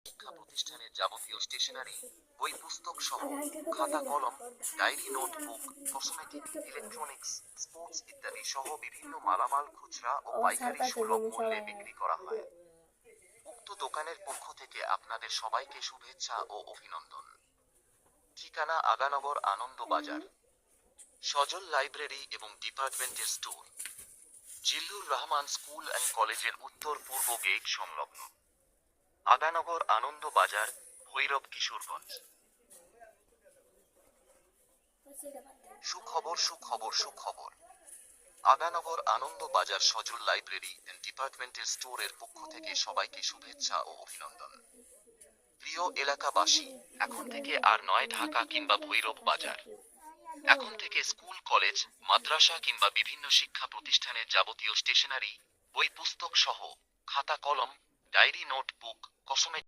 শিক্ষা প্রতিষ্ঠানের যাবতীয় স্টেশনারি, বই পুস্তক সহ খাতা কলম, diary notebook, cosmetic, electronics, sports ইত্যাদি সহ বিভিন্ন মালামাল খুচরা ও পাইকারি সুলভ মূল্যে বিক্রি করা হয়। উক্ত দোকানের পক্ষ থেকে আপনাদের সবাইকে শুভেচ্ছা ও অভিনন্দন। ঠিকানা আগানগর আনন্দ বাজার, সজল লাইব্রেরি এবং ডিপার্টমেন্টের store, Zillur Rahman school and কলেজের উত্তর পূর্ব গেট সংলগ্ন, আগানগর আনন্দ বাজার, ভৈরব, কিশোরগঞ্জ। সুখবর সুখবর সুখবর! আগানগর আনন্দ বাজার সজল লাইব্রেরি অ্যান্ড ডিপার্টমেন্টের স্টোরের পক্ষ থেকে সবাইকে শুভেচ্ছা ও অভিনন্দন। প্রিয় এলাকাবাসী, এখন থেকে আর নয় ঢাকা কিংবা ভৈরব বাজার। এখন থেকে স্কুল, কলেজ, মাদ্রাসা কিংবা বিভিন্ন শিক্ষা প্রতিষ্ঠানের যাবতীয় স্টেশনারি, বই পুস্তক সহ খাতা কলম, ডায়েরি নোটবুক, কসমেটিক